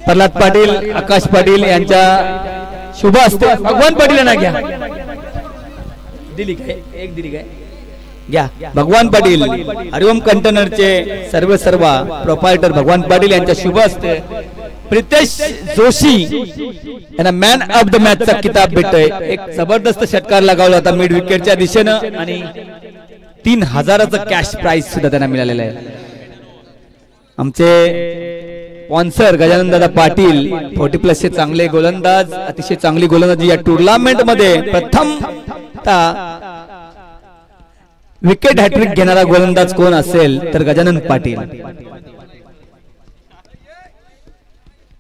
प्रल्हाद पाटील, आकाश पाटील यांच्या शुभ हस्ते भगवान पाटील ना घ्या दिली काय एक दिली काय घ्या भगवान पाटील हरिओम कंटेनरचे सर्व प्रोप्रायटर भगवान पाटील यांच्या शुभ हस्ते प्रितेश जोशी यांना मॅन ऑफ द मॅच चा किताब भेटतोय। एक जबरदस्त षटकार लगावला होता मिड विकेटच्या दिशेनं आणि 3000चा कॅश प्राइज सुद्धा त्यांना मिळालेला आहे। आमचे स्पॉन्सर गजानन दादा पाटील 40+ चे चांगले गोलंदाज, अतिशय चांगली गोलंदाजी या टूर्नामेंट मध्ये प्रथमता विकेट हॅट्रिक घेणारा गोलंदाज कोण असेल तर गजानन पाटील।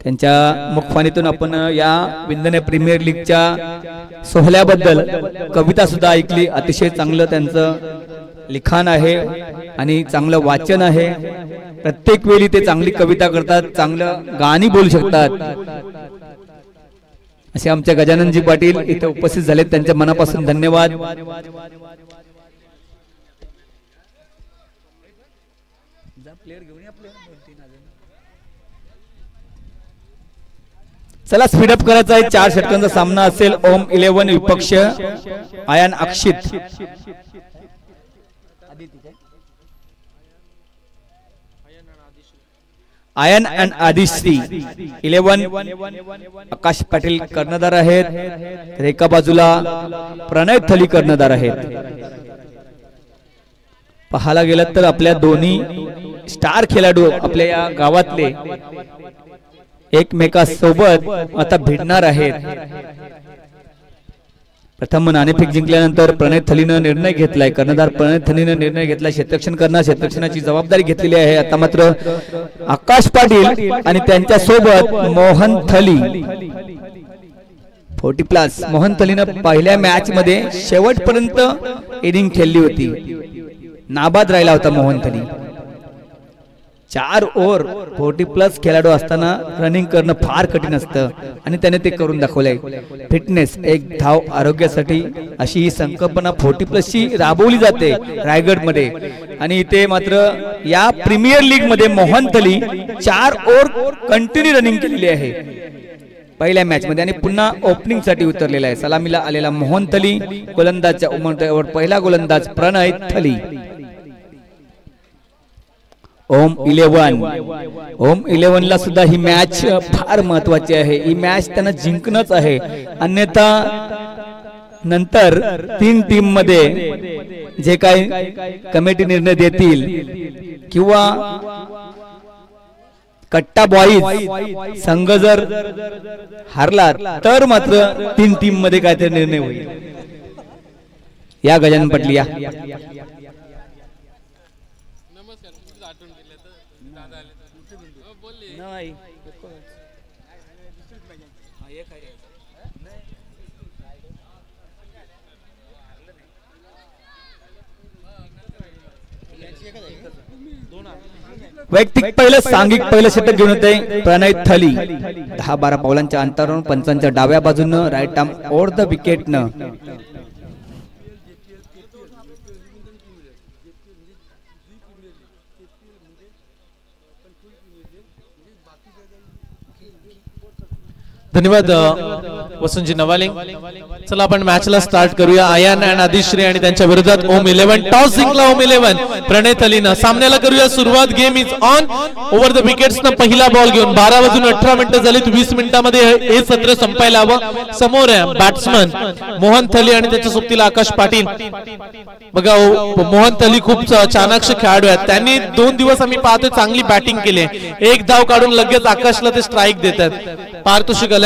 त्यांच्या मुखवाणीतून आपण या विंदने प्रीमियर लीगच्या सोहळ्याबद्दल कविता सुद्धा ऐकली। अतिशय चांगलं त्यांचं लिखाण आहे आणि चांगलं वाचन आहे। प्रत्येक वेळी ते चांगली कविता करतात, चांगलं गाणी बोलू शकतात। असे आमच्या गजाननजी पाटील इथे उपस्थित झालेत, त्यांच्या मनापासून धन्यवाद। चला स्पीडअप करायचा आहे। 4 षटकांचा सामना असेल। ओम 11 विपक्ष ion Akshit. Ion and Adishree 11 आकाश पाटील कर्णधार आहेत। एका बाजूला प्रणय थली कर्णधार आहेत। पाहायला गेलं तर आपल्या दोन्ही स्टार खेळाडू आपल्या या गावातले एकमेकांसोबत आता भिडणार आहेत। प्रथम नाणेफेक जिंकल्यानंतर प्रणय थलीनं निर्णय घेतलाय, कर्णधार प्रणय थलीनं निर्णय घेतलाय क्षेत्ररक्षण करणार, क्षेत्ररक्षणाची जबाबदारी घेतलेली आहे। आता मात्र आकाश पाटील आणि त्यांच्या सोबत मोहन थली 40+। मोहन थलीनं पहिल्या मॅच मध्ये शेवटपर्यंत इनिंग खेळली होती, नाबाद राहिला होता मोहन थली। 4 ओव्हर 40+ खेळाडू असताना रनिंग करणं फार कठीण असतं आणि त्याने ते करून दाखवलंय। फिटनेस, एक धाव आरोग्यासाठी अशी ही संकल्पना 40+ ची राबवली जाते रायगड मध्ये आणि इथे मात्र या प्रीमियर लीग मध्ये मोहन थली 4 ओव्हर कंटिन्यू रनिंग केलेली आहे पहिल्या मॅच मध्ये आणि पुन्हा ओपनिंग साठी उतरलेला आहे। सलामीला आलेला मोहन थली, गोलंदाजच्या उमटण्यावर पहिला गोलंदाज प्रणय थली। ओम 11 ला सुद्धा ही मॅच फार महत्वाची आहे। ही मॅच त्यांना जिंकणंच आहे, अन्यथा नंतर 3 टीम मध्ये जे काही कमिटी निर्णय देतील किंवा कट्टा बॉईज संघ जर हारला तर मात्र 3 टीम मध्ये काहीतरी निर्णय होईल। या गजानन पाटील या वैयक्तिक पहिलं सांघिक पहिलं षटक घेऊन येते प्रणय थली। 10-12 पावलांच्या अंतरावरून पंचांच्या डाव्या बाजूनं राईट आर्म ओव्हर द विकेटनं धन्यवाद वसंतजी नवालिंग। चला आपण मॅचला स्टार्ट करूया। आयन अँड आदिश्री आणि त्यांच्या विरोधात ओम 11। टॉस जिंकला ओम 11 प्रणय थलीनं। सामन्याला करूया सुरुवात। Game is on. Over the wickets न पहिला बॉल घेऊन 12 वाजून 18 मिनिटं झालीत। 20 मिनिटांमध्ये हे सत्र संपायला हवं। समोर आहे बॅट्समन मोहन थली आणि त्याच्या सोबतीला आकाश पाटील। बघा मोहन थली खूप चाणाक्ष खेळाडू आहेत, त्यांनी 2 दिवस आम्ही पाहतोय चांगली बॅटिंग केली। एक धाव काढून लगेच आकाशला ते स्ट्राईक देतात। पारितोषिक आलंय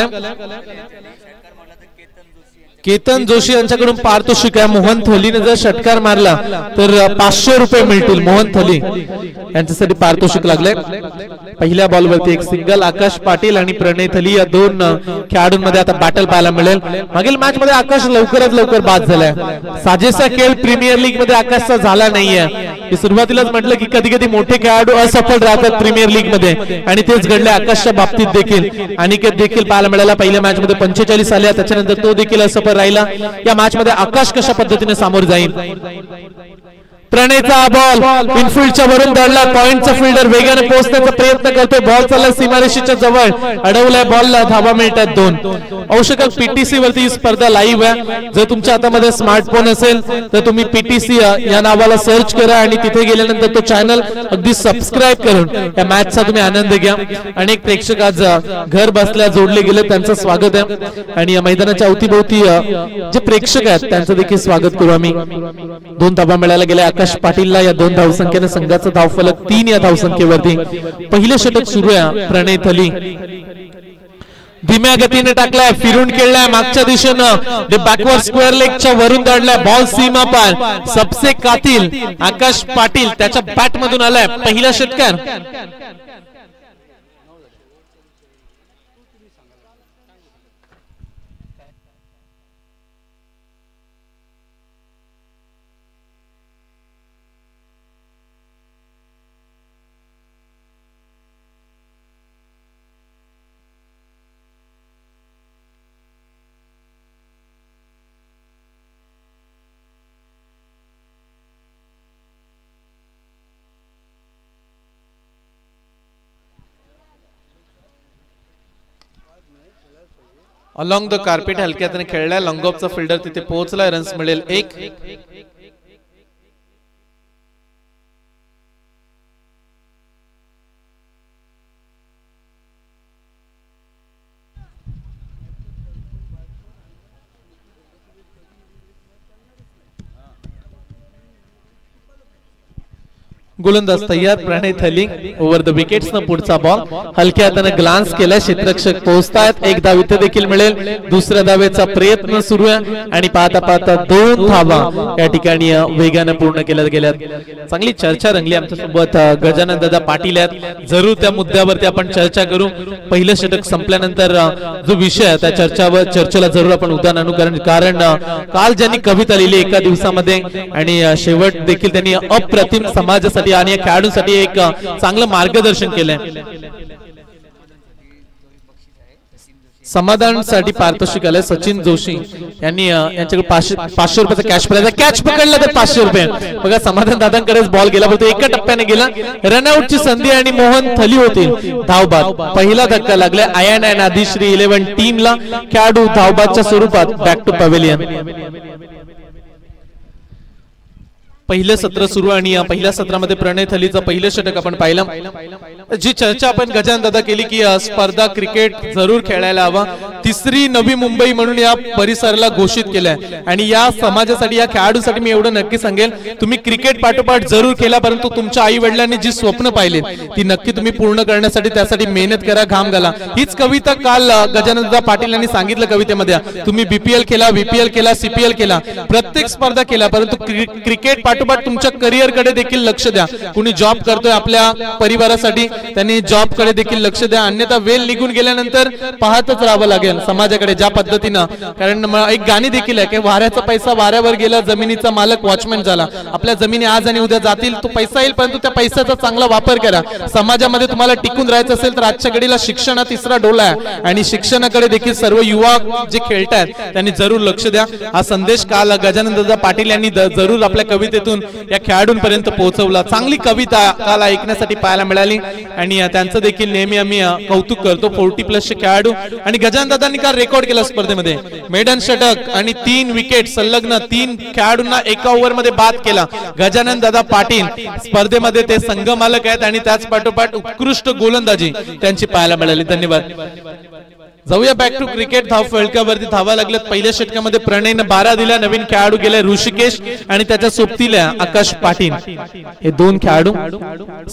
केतन जोशी यांच्याकडून पारितोषिक आहे। मोहन थलीने जर षटकार मारला तर 500 रुपये मिळतील। मोहन थली यांच्यासाठी पारितोषिक लागले। पहिल्या बॉलवरती एक सिंगल आकाश पाटील आणि प्रणय थली या 2 खेळाडूंमध्ये आता बॅटल पाहायला मिळेल। मागील मॅच मध्ये आकाश लवकरात लवकर बाद झालाय। साजेसा खेळ प्रीमियर लीग मध्ये आकाशचा झाला नाहीये। मी सुरुवातीलाच म्हटलं की कधी कधी मोठे खेळाडू असफल राहतात प्रीमियर लीग मध्ये आणि तेच घडले आकाशच्या बाबतीत देखील। अनिकेत देखील पाहायला मिळाला पहिल्या मॅच मध्ये 45 आल्या, त्याच्यानंतर तो देखील असफल राहिला। या मॅच मध्ये आकाश कशा पद्धतीने सामोर जाईल प्रणयचा बॉल इनफिल्डच्या वरून धरला, पॉइंटचा फिल्डर वेगाने पोहोचण्याचा प्रयत्न करतोय, बॉल चालला सीमारेषेच्या जवळ, अडवलाय बॉलला, धावा मिळतात 2. औषध पीटीसी वरती ही स्पर्धा लाईव्ह आहे. जर तुमच्या हातामध्ये स्मार्टफोन असेल तर तुम्ही पीटीसी या नावाला सर्च करा आणि तिथे गेल्यानंतर तो चॅनल अगदी सबस्क्राईब करून या मॅचचा तुम्ही आनंद घ्या. अनेक प्रेक्षक आज घर बसल्या जोडले गेले, त्यांचं स्वागत आहे. आणि या मैदानाच्या अवतीभोवती जे प्रेक्षक आहेत त्यांचं देखील स्वागत करू आम्ही. 2 धावा मिळायला गेल्या आकाश पाटीलला. या 2 धावसंख्येने संघाचा धावफलक 3 या धावसंख्येवरती. पहिले षटक सुरू आहे. प्रणय थली धीम्या गतीने टाकलाय, फिरून खेळलाय मागच्या दिशेनं, बॅकवर्ड स्क्वेअर लेगच्या वरून धाडलाय, बॉल सीमा पार. सबसे कातिल आकाश पाटील त्याच्या बॅट मधून आलाय. पहिला षटकार अलॉंग द कार्पेट हलक्या हाताने खेळलाय, लॉंग ऑफचा फिल्डर तिथे पोहोचलाय, रन्स मिळेल 1. गोलंदाज तयार. प्रणय थली ओव्हर द विकेट्स न पुढचा बॉल हलक्या हाताने ग्लान्स केलाय, क्षेत्ररक्षक पोहोचतायत. 1 धाव इथे देखील मिळेल. दुसऱ्या धावेचा प्रयत्न सुरू आहे आणि पाहता पाहता 2 धावा या ठिकाणी वेगाने पूर्ण केल्या गेल्यात. चांगली चर्चा रंगली. आमच्या सोबत गजानन दादा पाटील आहेत. जरूर त्या मुद्द्यावरती आपण चर्चा करू. पहिलं षटक संपल्यानंतर जो विषय आहे त्या चर्चेला जरूर आपण उदाहरण आणू, कारण काल ज्यांनी कविता लिहिली एका दिवसामध्ये आणि शेवट देखील त्यांनी अप्रतिम समाजासाठी आणि खेळाडूंसाठी एक चांगलं मार्गदर्शन केलंय. समाधानसाठी पारितोषिक आलंय. सचिन जोशी यांनी यांच्याकडे 500 रुपयाचा कॅश प्राइज आहे. कॅच पकडला तर 500 रुपये. बघा समाधान दादांकडेच बॉल गेला, पण तो एका टप्प्याने गेला. रनआउटची संधी आणि मोहन थली होतील धावबाद. पहिला धक्का लागलाय आयन अँड आदिश्री 11 टीमला. खेळाडू धावबादच्या स्वरूपात बॅक टू पवेलियन. पहिलं सत्र सुरू आणि पहिल्या सत्रामध्ये प्रणय थलीचं पहिलं षटक आपण पाहिलं. जी चर्चा आपण गजानन दादा केली की स्पर्धा क्रिकेट जरूर खेळायला हवा, 3री नवी मुंबई म्हणून या परिसराला घोषित केलंय. आणि या समाजासाठी या खेळाडूसाठी मी एवढं नक्की सांगेल, तुम्ही क्रिकेट पाठोपाठ जरूर केला, परंतु तुमच्या आई वडिलांनी जी स्वप्न पाहिली ती नक्की तुम्ही पूर्ण करण्यासाठी त्यासाठी मेहनत करा, घाम घाला. हीच कविता काल गजानन दादा पाटील यांनी सांगितलं कवितेमध्ये. तुम्ही बीपीएल केला, VPL केला, CPL केला, प्रत्येक स्पर्धा केला, परंतु क्रिकेट पाठोपाठ तुमच्या करिअर कडे देखील लक्ष द्या. कुणी जॉब करतोय आपल्या परिवारासाठी, त्यांनी जॉब कडे देखील लक्ष द्या. अन्यथा वेळ निघून गेल्यानंतर पाहतच राहावं लागेल समाजाकडे ज्या पद्धतीनं. कारण एक गाणी देखील आहे की वाऱ्याचा पैसा वाऱ्यावर गेला, जमिनीचा मालक वॉचमॅन झाला. आपल्या जमिनी आज आणि उद्या जातील, तो पैसा येईल, परंतु त्या पैशाचा चांगला वापर करा. समाजामध्ये तुम्हाला टिकून राहायचं असेल तर आजच्या घडीला शिक्षण हा 3रा डोला आहे आणि शिक्षणाकडे देखील सर्व युवा जे खेळतात त्यांनी जरूर लक्ष द्या. हा संदेश काल गजानन दादा पाटील यांनी जरूर आपल्या कवितेतून या खेळाडूंपर्यंत पोहोचवला. चांगली कविता काल ऐकण्यासाठी पाहायला मिळाली आणि त्यांचं देखील नेहमी आम्ही कौतुक करतो. 40+ खेळाडू आणि गजानन दादांनी काल रेकॉर्ड केला स्पर्धेमध्ये. मेडन षटक आणि 3 विकेट संलग्न, 3 खेळाडूंना एका ओव्हरमध्ये बाद केला. गजानन दादा पाटील स्पर्धेमध्ये ते संघ मालक आहेत आणि त्याच पाठोपाठ उत्कृष्ट गोलंदाजी त्यांची पाहायला मिळाली. धन्यवाद. जाऊया बॅक टू क्रिकेट. धाव फलकावरती धावा लागल्यात. पहिल्या षटकामध्ये प्रणयने 12 दिल्या. नवीन खेळाडू गेले ऋषिकेश आणि त्याच्या सोबतीला आकाश पाटील. हे 2 खेळाडू.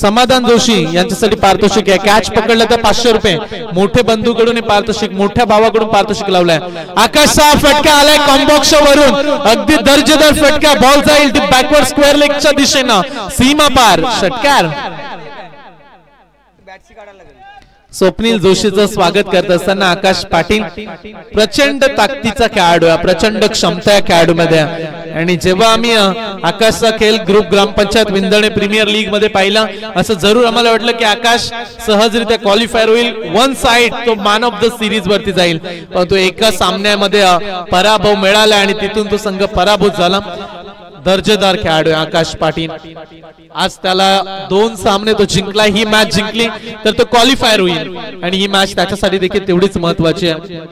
समाधान जोशी यांच्यासाठी पारितोषिक आहे. कॅच पकडलं तर 500 रुपये. मोठे बंधूकडून पारितोषिक, मोठ्या भावाकडून पारितोषिक लावलाय. आकाशचा फटका आलाय कॉम्बॉक्स वरून, अगदी दर्जेदार फटका. बॉल जाईल बॅकवर्ड स्क्वेअर लेगच्या दिशेनं, सीमा पार. षटकार. स्वप्नील जोशीचं स्वागत करत असताना आकाश पाटील प्रचंड ताकदीचा खेळाडू आहे, प्रचंड क्षमता या खेळाडूमध्ये. आणि जेव्हा आम्ही आकाशचा खेळ ग्रुप ग्रामपंचायत विंदणे प्रीमियर लीग मध्ये पाहिला, असं जरूर आम्हाला वाटलं की आकाश सहजरित्या क्वालिफायर होईल, 1 साइड तो मॅन ऑफ द सिरीज वरती जाईल. परंतु एका सामन्यामध्ये पराभव मिळाला आणि तिथून तो संघ पराभूत झाला. दर्जेदार खेळाडू आकाश पाटील. आज त्याला 2 सामने तो जिंकला. ही मॅच जिंकली तर तो क्वालिफायर होईल आणि ही मॅच त्याच्यासाठी देखील तेवढीच महत्वाची आहे.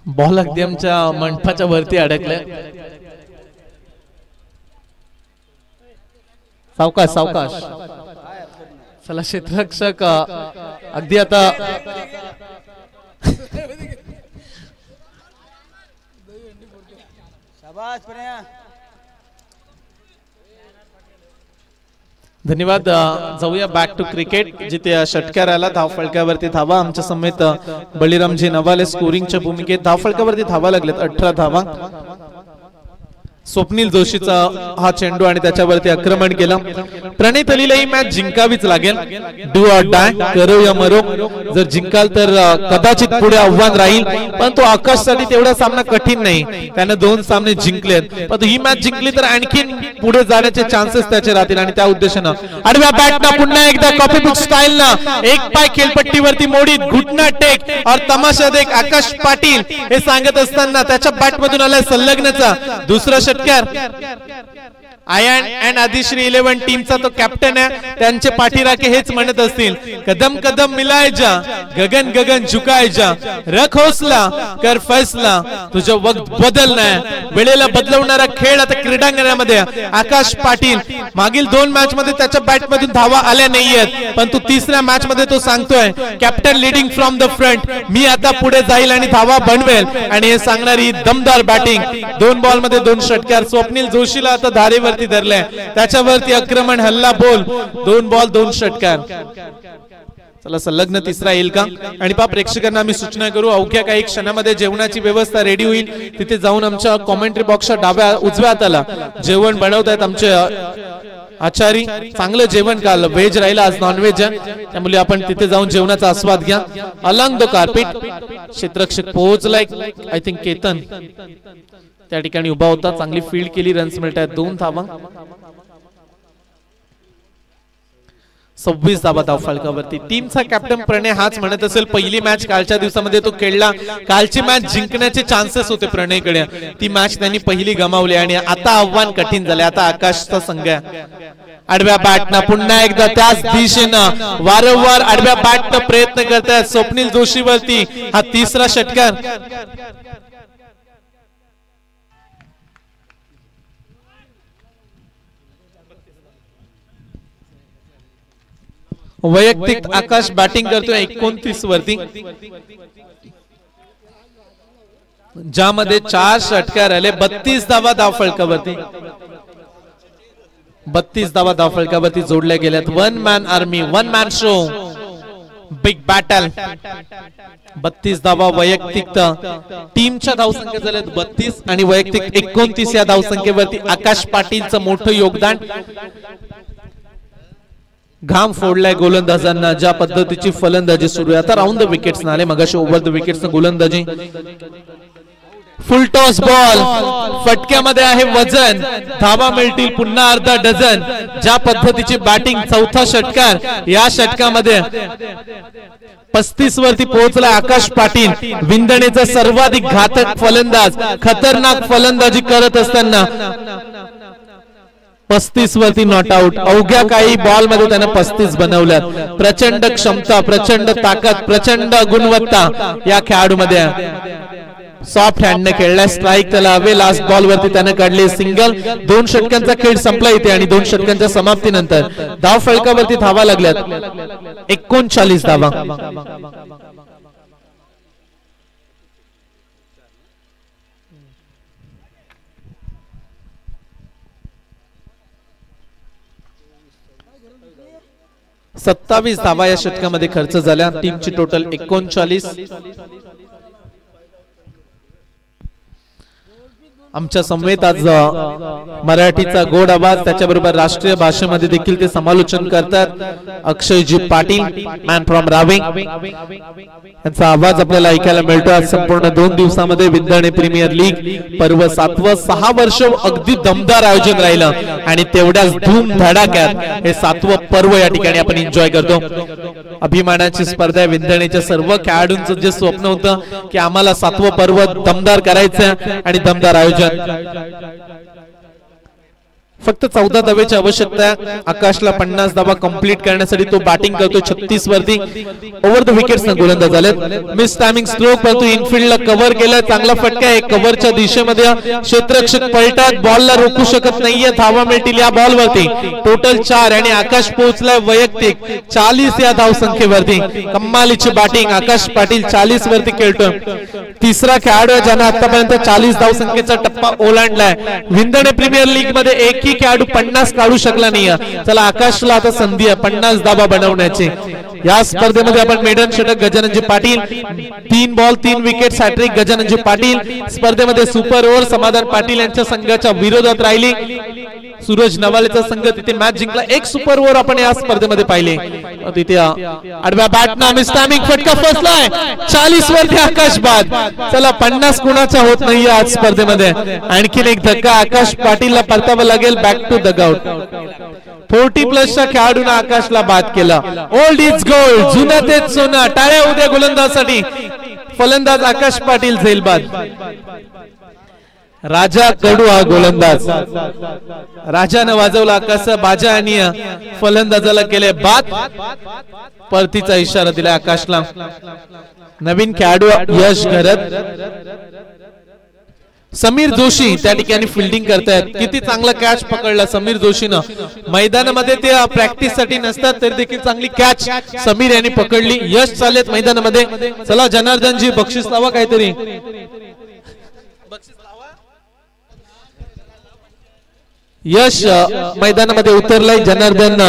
बॉल अगदी आमच्या मंडपाच्या वरती अडकल्या. सावकाश सावकाश. चला क्षेत्ररक्षक अगदी आता धन्यवाद. जाऊया बॅक टू क्रिकेट जिथे षटकार आला. धावफलकावरती धावा आमच्या समेत बळीरामजी नवाले स्कोरिंगच्या भूमिकेत. धावफलकावरती धावा लागलेत 18 धावा. स्वप्नील जोशीचा हा चेंडू आणि त्याच्यावरती आक्रमण केलं. प्रणित अलीला ही मॅच जिंकावीच लागेल. डू ऑर डाय, करो या मरो. जर जिंकाल तर कदाचित पुढे आव्हान राहील, पण तो आकाशसाठी तेवढा सामना कठीण नाही. त्याने 2 सामने जिंकलेत, पण ही मॅच जिंकली तर आणखीन पुढे जाण्याचे चान्सेस त्याचे राहतील आणि त्या उद्देशानं आडव्या बॅटना पुन्हा एकदा कॉपी बुक स्टाईल ना एक पाय खेळपट्टीवरती मोडीत घुटना टेक और तमाशा देख आकाश पाटील हे सांगत असताना त्याच्या बॅट मधून आलाय संलग्नचा दुसरा षटकार. आयन अँड आदिश्री 11 टीमचा तो कॅप्टन आहे. त्यांचे पाठीराखे हेच म्हणत असतील, कदम कदम मिलाय जा, गगन गगन झुकाय जा, रख हौसला कर फैसला, तुझं वक्त बदलणार. वेळेला बदलवणारा खेळ आता क्रीडांगणामध्ये. आकाश पाटील मागील 2 मॅच मध्ये त्याच्या बॅट मधून धावा आल्या नाहीयेत, पण तू तिसऱ्या मॅच मध्ये तो सांगतोय captain leading from the front, मी आता पुढे जाईल आणि धावा बनवेल. आणि हे सांगणारी दमदार बॅटिंग. 2 बॉल मध्ये 2 षटकार. स्वप्नील जोशीला आता धारेवर धरले, त्याच्यावरती आक्रमण हल्ला बोल. 2 बॉल 2 षटकार. चला संलग्न तिसरा येईल का? आणि पा प्रेक्षकांना आम्ही सूचना करू, अवघ्या काही क्षणामध्ये जेवणाची व्यवस्था रेडी होईल. तिथे जाऊन आमच्या कॉमेंट्री बॉक्सच्या डाव्या उजव्या हाताला जेवण बनवतायत आमचे आचारी. चांगलं जेवण काल, व्हेज राहिलं आज नॉनव्हेज आहे, त्यामुळे आपण तिथे जाऊन जेवणाचा आस्वाद घ्या. अलॉंग द कार्पेट क्षेत्ररक्षक पोहोचलाय. आय थिंक केतन त्या ठिकाणी उभा होता. चांगली फील्ड केली, रन्स मिळत आहेत 2 धावा. 26 धावा धावफलकावरती. टीमचा कॅप्टन प्रणय हाच म्हणत असेल पहिली मॅच कालच्या दिवसामध्ये तो खेळला, कालची मॅच जिंकण्याचे चान्सेस होते प्रणयकडे, ती मॅच त्यांनी पहिली गमावली आणि आता आव्हान कठीण झाले. आता आकाशचा संघ आहे. आडव्या बॅटनं पुन्हा एकदा त्याच दिशेनं वारंवार आडव्या बॅटनं प्रयत्न करतायत स्वप्नील जोशीवरती. हा तिसरा षटकार. वैयक्तिक आकाश बॅटिंग करतोय 29 वरती, ज्यामध्ये 4 षटकार आले. 32 धावा धावफलकावरती. 32 धावा धावफलकावरती जोडल्या गेल्यात. 1 man army, 1 man show, big battle. 32 धावा वैयक्तिक टीमच्या धावसंख्या झाल्यात 32 आणि वैयक्तिक 29 या धावसंख्येवरती आकाश पाटीलचं मोठं योगदान. घाम फोडलाय गोलंदाजांना. ज्या पद्धतीची फलंदाजी सुरू आहे आता राऊंड द विकेट्स आले, मगाशी ओव्हर द विकेट्स गोलंदाजी. फुल टॉस बॉल, फटक्यामध्ये आहे वजन, धावा मिळतील पुन्हा अर्धा डझन. ज्या पद्धतीची बॅटिंग. चौथा षटकार. या षटकामध्ये 35 वरती पोहोचला आकाश पाटील. विंदणेचा सर्वाधिक घातक फलंदाज, खतरनाक फलंदाजी करत असताना 35 वरती नॉट आउट. अवघ्या काही बॉल मध्ये त्याने 35 बनवल्यात. प्रचंड क्षमता, प्रचंड ताकद, प्रचंड गुणवत्ता या खेळाडूमध्ये. सॉफ्ट हँडने खेळला. स्ट्राईक त्याला हवे. लास्ट बॉल वरती त्याने काढले सिंगल. 2 षटकांचा खेळ संपला इथे आणि 2 षटकांच्या समाप्तीनंतर धाव फलकावरती धावा लागल्यात 39 धावा. सत्तावीस धावा या षटकामध्ये खर्च झाल्या. टीमची टोटल 39. आमच्या समवेत आज मराठीचा गोड आवाज त्याच्याबरोबर राष्ट्रीय भाषेमध्ये देखील ते समालोचन करतात अक्षयजी पाटील मॅन फ्रॉम रावेंग यांचा आवाज आपल्याला ऐकायला मिळतो। आज संपूर्ण 2 दिवसामध्ये विंधणे प्रीमियर लीग पर्व 7व 6 वर्ष अगदी दमदार आयोजन राहिलं आणि तेवढ्याच धूम धडाक्यात हे 7वं पर्व या ठिकाणी आपण एन्जॉय करतो। अभिमानाची स्पर्धा विंधणेच्या सर्व खेळाडूंचं जे स्वप्न होतं की आम्हाला 7वं पर्व दमदार करायचं आणि दमदार आयोजन फक्त 14 धावेची आवश्यकता आहे। आकाशला 50 धावा कंप्लीट करण्यासाठी तो बॅटिंग करतो 36 वरती। ओव्हर द विकेट्स ना गोलंदाज झालेत। मिस टायमिंग स्ट्रोक परंतु इनफिल्डला कव्हर केला चांगला फटका आहे कव्हरच्या दिशेमध्ये क्षेत्ररक्षक पलटात बॉलला रोखू शकत नाहीये धावा मिळतील या बॉल वरती टोटल 4 आणि आकाश पोहोचलाय वैयक्तिक 40 या धाव संख्येवरती। कमालीची बॅटिंग आकाश पाटील 40 वरती खेळतोय। तिसरा खेळाडू ज्याने आतापर्यंत 40 धाव संख्येचा टप्पा ओलांडलाय। विंधणे प्रीमियर लीग मध्ये एकही खेळाडू 50 काढू शकला नाही। चला आकाशला आता संधी आहे 50 धावा बनवण्याची। या स्पर्धेमध्ये आपण मेडन षटक Gajananji Patil 3 ball 3 wicket hat trick Gajananji Patil स्पर्धेमध्ये सुपर ओव्हर समाधान पाटील यांच्या संघाच्या विरोधात राहिली। सूरज नवालेचा संघ तिथे मॅच जिंकला। एक सुपर ओव्हर आपण या स्पर्धेमध्ये पाहिले तिथे आडव्या बॅटना मिस टायमिंग फटका फसलाय 40 वरती आकाश बाद। चला 50 कुणाचा होत नाही आज स्पर्धेमध्ये। आणखीन एक धक्का आकाश पाटीलला परतावं लागेल बॅक टू द गाउट। 40+ खेळाडूंना आकाशला बाद केला। ओल्ड इज गोल्ड जुना तेच सोना। टाळ्या उद्या गोलंदाजासाठी फलंदाज आकाश पाटील झेलबाद। राजा कडू हा गोलंदाज राजाने वाजवला आकाश बाजा आणि फलंदाजाला केले बाद। परतीचा इशारा दिला आकाशला। नवीन खेळाडू यश घरत समीर जोशी त्या ठिकाणी फिल्डिंग करतायत। किती चांगला कॅच पकडला समीर जोशीनं। मैदानामध्ये ते प्रॅक्टिस साठी नसतात तरी देखील चांगली कॅच समीर यांनी पकडली। यश चालेत मैदानामध्ये। चला जनार्दनजी बक्षीस लावा काहीतरी यश मैदानामध्ये उतरलाय। जनार्दन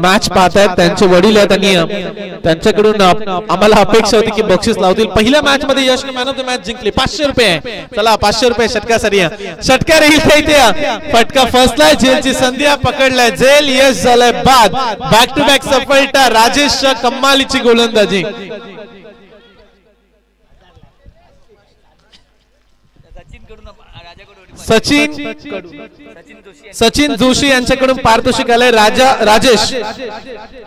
मॅच पाहतायत त्यांचे वडील आहेत आणि त्यांच्याकडून आम्हाला अपेक्षा होती की बक्षीस लावतील। पहिल्या मॅच मध्ये यशने मॅन ऑफ द मॅच जिंकली 500 रुपये। चला 500 रुपये षटकासाठी षटकार येईल फटका फसलाय झेलची संधी पकडलाय झेल यश झालाय बाद। बॅक टू बॅक सफलता राजेश कमालीची गोलंदाजी। सचिन जोशी यांच्याकडून पारितोषिक आलंय। राजेश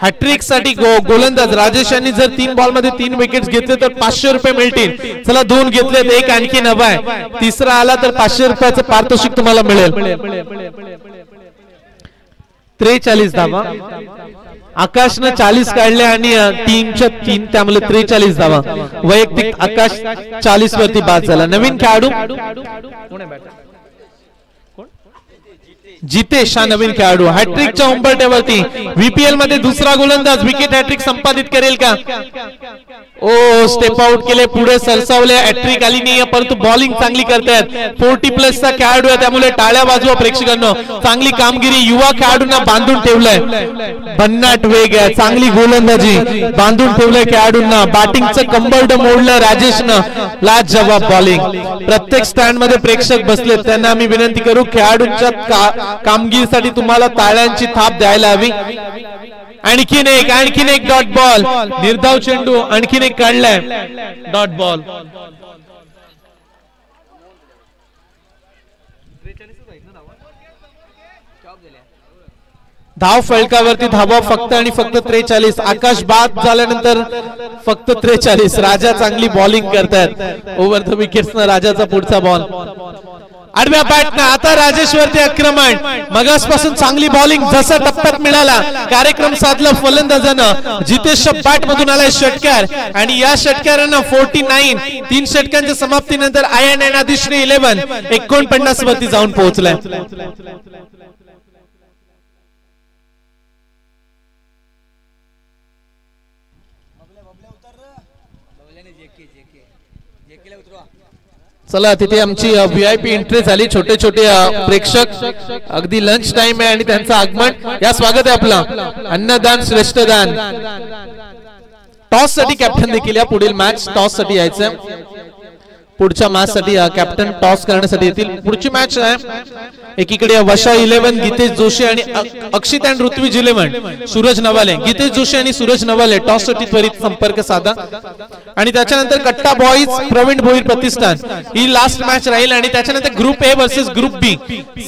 हॅट्रिक साठी गोलंदाज राजेश यांनी जर 3 बॉल मध्ये 3 विकेट्स घेतले तर 500 रुपये मिळतील। चला 2 घेतलेत एक आणखी नवा आहे। तिसरा आला तर 500 रुपयाचं पारितोषिक तुम्हाला मिळेल। 43 धावा आकाशने 40 काढले आणि टीमच्या 3 त्यामुळे 43 धावा। वैयक्तिक आकाश 40 वरती बाद झाला। नवीन खेळाडू जितेश हा नवीन खेळाडू हॅट्रिकच्या उंबरठ्यावरती। व्हीपीएल मध्ये दुसरा गोलंदाज विकेट हॅट्रिक संपादित करेल का? ओ स्टेप आउट केले पुढे सरसावले हॅट्रिक आली नाही परंतु बॉलिंग चांगली करतायत। 40+ चा खेळाडू आहे त्यामुळे टाळ्या वाजवा प्रेक्षकांनो। चांगली कामगिरी युवा खेळाडूंना बांधून ठेवलंय। भन्नाट वेग आहे चांगली गोलंदाजी बांधून ठेवलंय खेळाडूंना। बॅटिंगचं कंबरड मोडलं राजेशनं लाजवाब बॉलिंग। प्रत्येक स्टँड मध्ये प्रेक्षक बसलेत त्यांना आम्ही विनंती करू खेळाडूंच्या कामगिरीसाठी तुम्हाला ताळ्यांची थाप द्यायला हवी। आणखीन एक डॉट बॉल निर्धाव चेंडू आणखीन एक काढलाय डॉट बॉल। धाव फलकावरती धावा फक्त आणि फक्त 43। आकाश बाद झाल्यानंतर फक्त 43। राजा चांगली बॉलिंग करतायत। ओव्हर द विकेट्स ना राजाचा पुढचा बॉल आडव्या बॅटनं आता राजेशवरती आक्रमण। मगासपासून चांगली बॉलिंग जसा टप्प्यात मिळाला कार्यक्रम साधला फलंदाजानं। जितेश बॅट मधून आलाय षटकार आणि या षटकारानं 49 3 षटकांच्या समाप्तीनंतर आयन आणि आदिश्री 11 49 वरती जाऊन पोहोचलाय। चला तिथे आमची व्हीआयपी एंट्री झाली। छोटे छोटे प्रेक्षक अगदी लंच टाइम आहे आणि त्यांचं आगमन। या स्वागत आहे आपलं अन्नदान श्रेष्ठदान। टॉस साठी कॅप्टन देखील या पुढील मॅच टॉस साठी यायचं। पुढच्या मॅच साठी कॅप्टन टॉस करण्यासाठी येतील. पुढची मॅच आहे एकीकडे वशा 11 गीतेश जोशी आणि अक्षित अँड ऋत्विज 11 सूरज नवाले. गीतेश जोशी आणि सूरज नवाले टॉस साठी त्वरित संपर्क साधा. आणि त्याच्यानंतर कट्टा बॉईज प्रवीण भोईर प्रतिष्ठान ही लास्ट मॅच राहील. आणि त्याच्यानंतर group A versus group B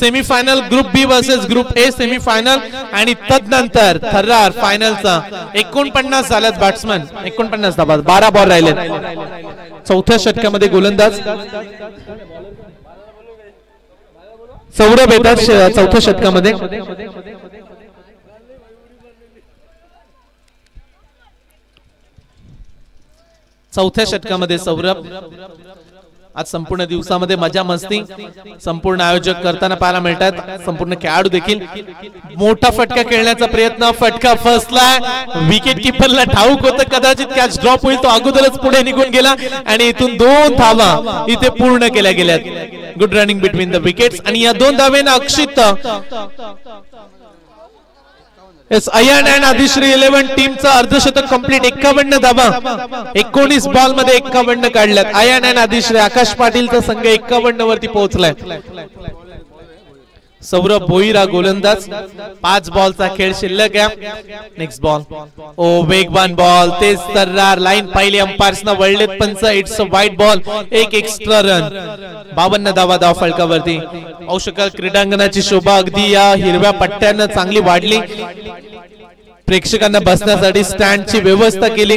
semifinal, group B versus group A semifinal आणि तदनंतर थर्रार फायनलचा. 49 झाल्यात बॅट्समन, 49 धावा, 12 बॉल राहिलेत. चौथ्या षटकामध्ये गोलंदाज सौरभ येतात चौथ्या षटकामध्ये. चौथ्या षटकामध्ये सौरभ. आज संपूर्ण दिवसामध्ये मजा मस्ती संपूर्ण आयोजक करताना पाहायला मिळतात. संपूर्ण खेळाडू देखील मोठा फटका खेळण्याचा प्रयत्न. फटका फसलाय. विकेट किपरला ठाऊक होतं कदाचित कॅच ड्रॉप होईल, तो अगोदरच पुढे निघून गेला आणि इथून 2 धावा इथे पूर्ण केल्या गेल्यात. Good running between the wickets. आणि या 2 धावेनं अक्षित अयान अँड आदिश्री 11 टीमचा अर्धशतक कंप्लीट. 51 धावा 19 बॉल मध्ये 51 काढल्यात. अयान अँड आदिश्री आकाश पाटीलचा संघ 51 वरती पोहोचलाय. सौरभ भोईर हा गोलंदाज. 5 बॉलचा खेळ शिल्लक आहे. नेक्स्ट बॉल ओ वेगवान बॉल. तेच तर्रार लाईन पाहिली अंपायर्सना वळलेत पंच. It's a wide ball. 1 extra run. 52 धावा धाव फलकावरती. औषधकार क्रीडांगणाची शोभा अगदी या हिरव्या पट्ट्यानं चांगली वाढली. प्रेक्षकांना बसण्यासाठी स्टँडची व्यवस्था केली.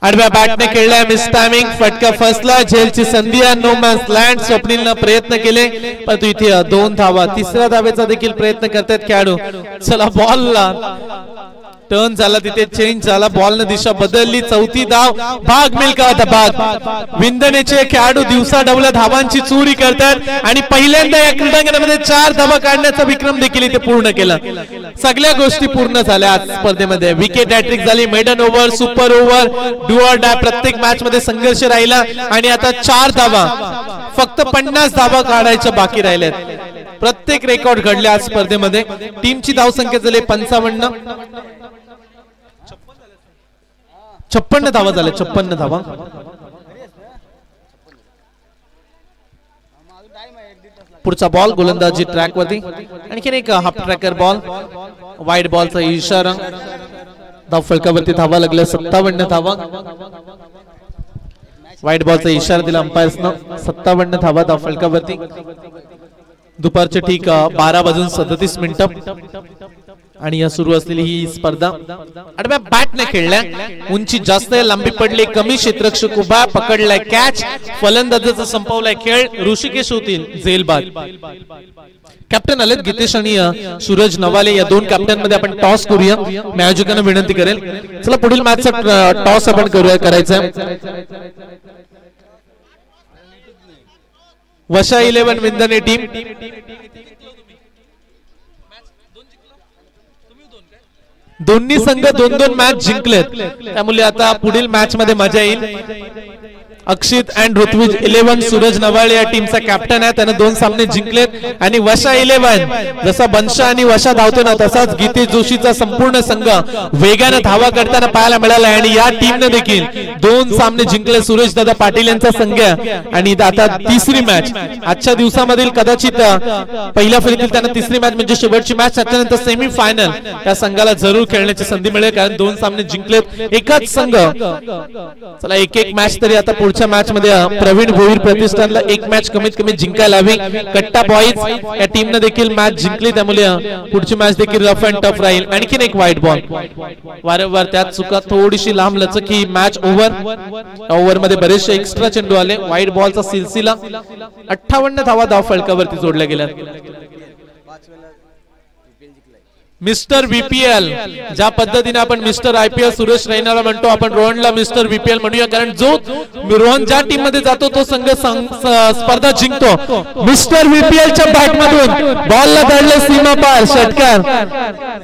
आडव्या बॅटने खेळलाय. Miss timing. फटका फसला. झेलची संधी. No man's land. स्वप्नीलनं प्रयत्न केले परंतु इथे 2 धावा. तिसऱ्या धावेचा देखील प्रयत्न करतात खेळाडू. चला बॉलला टर्न झाला, तिथे चेंज झाला. बॉलने दिशा बदलली. चौथी धाव. भाग मिल्का होता भाग. विंदनेचे खेळाडू दिवसा डवल्या धावांची चोरी करतात आणि पहिल्यांदा या क्रीडांगणामध्ये 4 धावा काढण्याचा विक्रम देखील इथे पूर्ण केला. सगळ्या गोष्टी पूर्ण झाल्या आज स्पर्धेमध्ये. विकेट हॅट्रिक झाली. Maiden over, super over, do or die प्रत्येक मॅच मध्ये संघर्ष राहिला. आणि आता 4 धावा, फक्त 50 धावा काढायच्या बाकी राहिल्यात. प्रत्येक रेकॉर्ड घडले आज स्पर्धेमध्ये. टीमची धावसंख्या झाली 55. 56 धावा झाल्या. 56 धावा. पुढचा बॉल गोलंदाजी ट्रॅक वरती. आणखीन एक हाफ ट्रॅकर बॉल. वाईड बॉलचा इशारा. धाव फलकावरती धावा लागल्या 57 धावा. वाईड बॉलचा इशारा दिला अंपायर्सनं. 57 धावा धाव फलकावरती. दुपारचे ठीक 12:37 आणि या सुरू असलेली ही स्पर्धा आडव्या बॅटने खेळल्या. उंची जास्त आहे, लांबी पडली कमी. क्षेत्ररक्षक उभा, पकडलाय कॅच. फलंदाजाचा संपवलाय खेळ. ऋषिकेश होतील झेलबाद. कॅप्टन आलेत गीतेश आणि सूरज नवाले. या 2 कॅप्टन मध्ये आपण टॉस करूया. मी आयोजकांना विनंती करेल. चला पुढील मॅचचा टॉस आपण करायचा. वशा 11 विंदने टीम. दोन्ही संघ 2-2 मॅच जिंकलेत. त्यामुळे आता पुढील मॅच मध्ये मजा येईल. अक्षित अँड ऋत्विज 11 सूरज नवाळे या टीमचा कॅप्टन आहे. त्याने 2 सामने जिंकलेत. आणि वशा 11 जसा बनशा आणि वशा धावतो ना तसाच गीतेश जोशीचा संपूर्ण संघ वेगाने धावा करताना पाहायला मिळाला. आणि या टीमने देखील 2 सामने जिंकले. सुरेश दादा पाटील यांचा संघ. आणि आता तिसरी मॅच आजच्या दिवसामधील कदाचित पहिल्या फेरीतील त्यांना तिसरी मॅच म्हणजे शेवटची मॅच. त्याच्यानंतर सेमी फायनल त्या संघाला जरूर खेळण्याची संधी मिळेल कारण 2 सामने जिंकलेत एकाच संघ. चला एक मॅच तरी आता पुढच्या मॅच मध्ये प्रवीण भोईर प्रतिष्ठानला 1 मॅच कमीत कमी जिंकायला हवी. कट्टा बॉईज या टीमने देखील मॅच जिंकली. त्यामुळे पुढची मॅच देखील रफ अँड टफ राहील. आणखीन एक वाईट बॉल. वारंवार त्यात चुका. थोडीशी लांब लचक ही मॅच ओव्हर मध्ये बरेचसे एक्स्ट्रा चेंडू आले. वाईट बॉलचा सिलसिला. 58 धावा धाव फलकावरती जोडल्या गेल्या. मिस्टर VPL ज्या पद्धतीने आपण मिस्टर IPL सुरेश रैनाला म्हणतो, आपण रोहनला मिस्टर VPL म्हणूया कारण जो रोहन ज्या टीम मध्ये जातो तो संघ स्पर्धा जिंकतो. मिस्टर VPL च्या बॅट मधून बॉलला धरले सीमा पार. षटकार.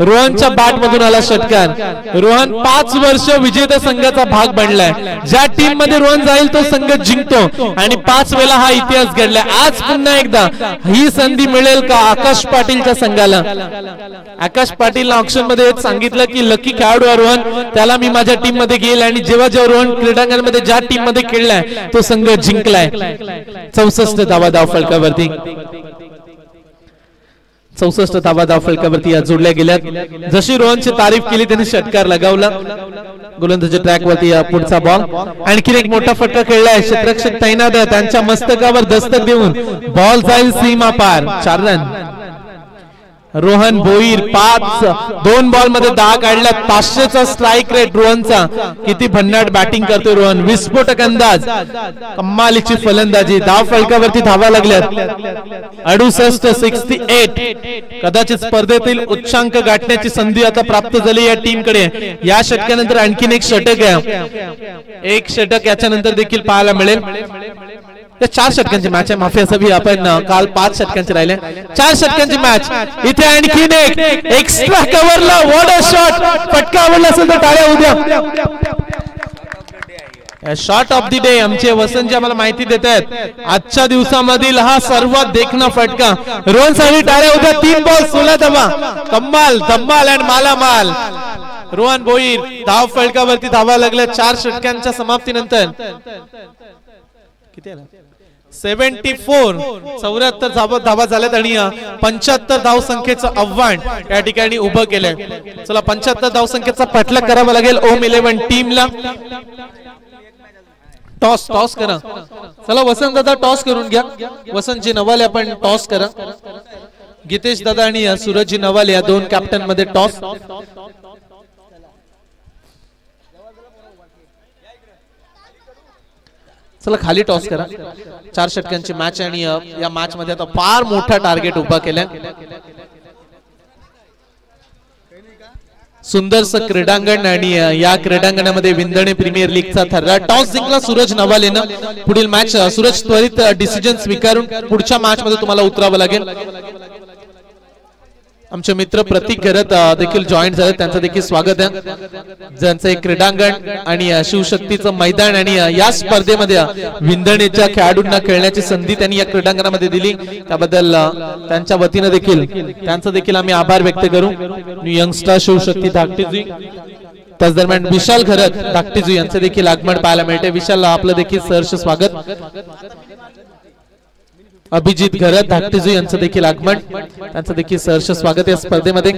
रोहनच्या बॅट मधून आला षटकार. रोहन 5 वर्ष विजेता संघाचा भाग बनलाय. ज्या टीम मध्ये रोहन जाईल तो संघ जिंकतो आणि 5 वेळा हा इतिहास घडलाय. आज पुन्हा एकदा ही संधी मिळेल का आकाश पाटीलच्या संघाला? आकाश आकाश पाटील ऑप्शन मध्ये सांगितलं की लकी खेळाडू रोहन त्याला मी माझ्या टीम मध्ये घेईल आणि जेव्हा रोहन क्रीडांगणामध्ये ज्या टीम मध्ये खेळलाय तो संघ जिंकलाय. 64 धावा फलकावरती 64 धावा फलकावरती या जोडल्या गेल्यात. जशी रोहनची तारीफ केली त्यांनी षटकार लगावला. गोलंदाजी ट्रॅक वरती पुढचा बॉल. आणखी एक मोठा फटका खेळलाय. क्षेत्ररक्षक तैनात आहे. त्यांच्या मस्तकावर दस्तक देऊन बॉल जाईल सीमा पार. 4 रन. रोहन भोईर 5 2 बॉल मध्ये 10 काढल्या. 500चा स्ट्राईक रेट रोहनचा. किती भन्नाट बॅटिंग करतोय रोहन. विस्फोटक अंदाज. कमालीची फलंदाजी. धाव फलकावरती धावा लागल्यात. 68 68. कदाचित स्पर्धेतील उच्चांक गाठण्याची संधी आता प्राप्त झाली या टीम कडे. या षटकानंतर आणखीन एक षटक आहे. एक षटक याच्यानंतर देखील पाहायला मिळेल. 4 षटकांची मॅच आहे. माफी असावी. आपण काल 5 षटकांचे राहिले. 4 षटकांची मॅच. इथे आणखीन एक एक्स्ट्रा कव्हरला व्हॉट अ शॉट. फटका आवडला असेल तर टाळ्या उद्या. शॉट ऑफ द डे आमचे वसंतजी आम्हाला माहिती देत आहेत. आजच्या दिवसामधील हा सर्वात देखणा फटका. रोहन साठी टाळ्या उद्या. 3 बॉल 16 धावा. कमाल धम्माल अँड मालामाल. रोहन भोईर धाव फलकावरती धावा लागल्या 4 षटकांच्या समाप्तीनंतर. किती 74 धावा झाल्यात आणि 75 धाव संख्येचं आव्हान या ठिकाणी उभं केलंय. चला 75 धाव संख्येचा पाठलाग करावा लागेल ओम 11 टीमला. टॉस करा. चला वसंत दादा टॉस करून घ्या. वसंतजी नवाले आपण टॉस करा. गीतेश दादा आणि सूरजजी नवाले या 2 कॅप्टन मध्ये टॉस. चला खाली टॉस करा. 4 षटकांची मॅच आणि या मॅच मध्ये आता फार मोठा टार्गेट उभा केलाय. सुंदरसं क्रीडांगण आणि या क्रीडांगणामध्ये विंधणे प्रीमियर लीगचा थर्रा. टॉस जिंकला सूरज नवालेनं. पुढील मॅच सूरज त्वरित डिसिजन स्वीकारून पुढच्या मॅच मध्ये तुम्हाला उतरावं लागेल. आमचे मित्र प्रतीक घरत देखील जॉईन झाले. त्यांचं देखील स्वागत आहे. ज्यांचं एक क्रीडांगण आणि शिवशक्तीचं मैदान आणि या स्पर्धेमध्ये विंधणेच्या खेळाडूंना खेळण्याची संधी त्यांनी या क्रीडांगणामध्ये दिली त्याबद्दल त्यांच्या वतीने देखील त्यांचा देखील आम्ही आभार व्यक्त करू. यंगस्टर शिवशक्ती धाकटीजी. त्याच दरम्यान विशाल घरत धाकटीजी यांचं देखील आगमन पाहायला मिळते. विशाल आपलं देखील सहर्ष स्वागत. अभिजित घरत धाकटीजी यांचं देखील आगमन. त्यांचं देखील सहर्ष स्वागत या स्पर्धेमध्ये.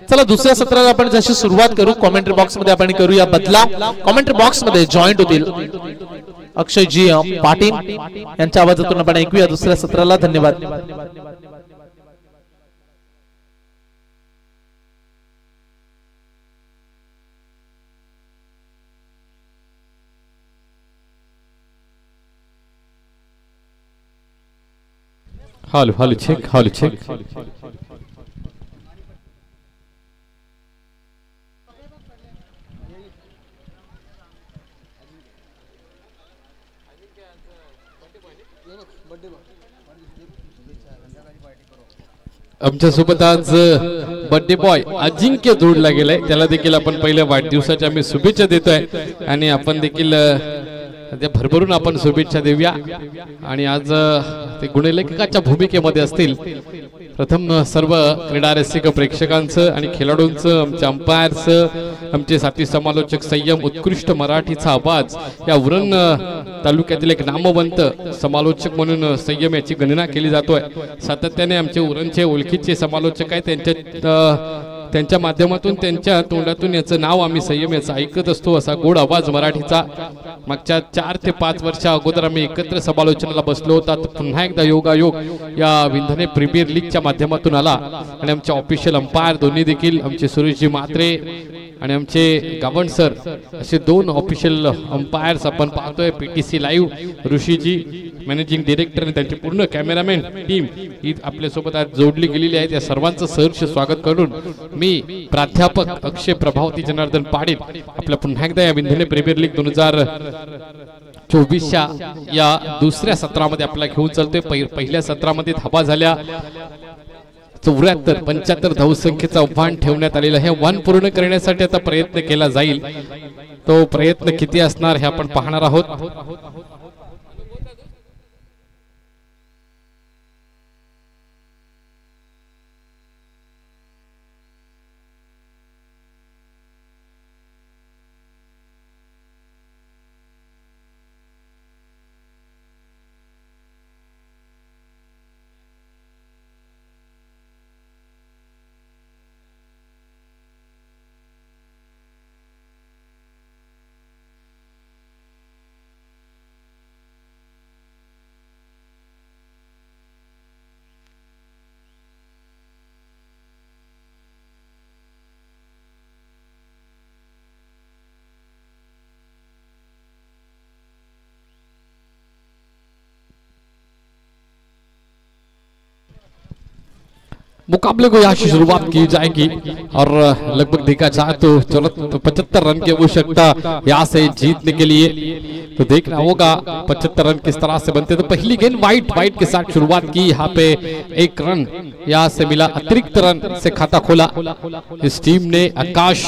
चला दुसऱ्या सत्राला आपण जशी सुरुवात करू कॉमेंट्री बॉक्स मध्ये आपण करूया बदलाव. कॉमेंट्री बॉक्स मध्ये जॉईंट होतील अक्षयजी पाटील यांच्या आवाजातून आपण ऐकूया दुसऱ्या सत्राला. धन्यवाद. हालू चेक. आमच्या सोबत आज बर्थडे बॉय अजिंक्य जोडला गेलाय. त्याला देखील आपण पहिल्या वाढदिवसाच्या आम्ही शुभेच्छा देतोय आणि आपण देखील भरभरून आपण शुभेच्छा देऊया. आणि आज ते गुणलेखकाच्या भूमिकेमध्ये असतील. प्रथम सर्व क्रीडा रसिक प्रेक्षकांचं आणि खेळाडूंचं, आमच्या अंपायरचं, आमचे साथी समालोचक संयम, उत्कृष्ट मराठीचा आवाज या उरण तालुक्यातील एक नामवंत समालोचक म्हणून संयम याची गणना केली जातोय. सातत्याने आमचे उरणचे ओळखीचे समालोचक आहेत. त्यांच्या माध्यमातून त्यांच्या तोंडातून याचं नाव आम्ही संयम याचं ऐकत असतो. असा गोड आवाज मराठीचा. मागच्या 4 ते 5 वर्षा अगोदर आम्ही एकत्र समालोचनाला बसलो होतो. पुन्हा एकदा योगायोग या विंधने प्रीमियर लीगच्या माध्यमातून आला आणि आमचे ऑफिशियल अंपायर दोन्ही देखील आमचे सुरेशजी म्हात्रे आणि आमचे गावण सर असे 2 ऑफिशियल अंपायर्स आपण पाहतोय. PTC live Rishiji managing director आणि त्यांचे पूर्ण कॅमेरामॅन टीम ही आपल्यासोबत आज जोडली गेलेली आहे. त्या सर्वांचं सहर्ष स्वागत करून मी प्राध्यापक अक्षय प्रभावती जनार्दन पाटील आपल्या पुन्हा एकदा या विंधने प्रीमियर लीग 2024 या दुसऱ्या सत्रामध्ये आपल्याला घेऊन चालतोय. पहिल्या सत्रामध्ये धावा झाल्या 74. 75 धावसंख्येचं आव्हान ठेवण्यात आलेलं आहे. आव्हान पूर्ण करण्यासाठी आता प्रयत्न केला जाईल. तो प्रयत्न किती असणार हे आपण पाहणार आहोत. मुकाबले को यहाँ से शुरुआत की जाएगी और लगभग देखा जाए तो 75 रन की आवश्यकता यहाँ से जीतने के लिए। तो देखना होगा 75 रन किस तरह से बनते। तो पहली गेंद वाइट के साथ शुरुआत की, यहाँ पे 1 रन यहाँ से मिला, अतिरिक्त रन से खाता खोला इस टीम ने। आकाश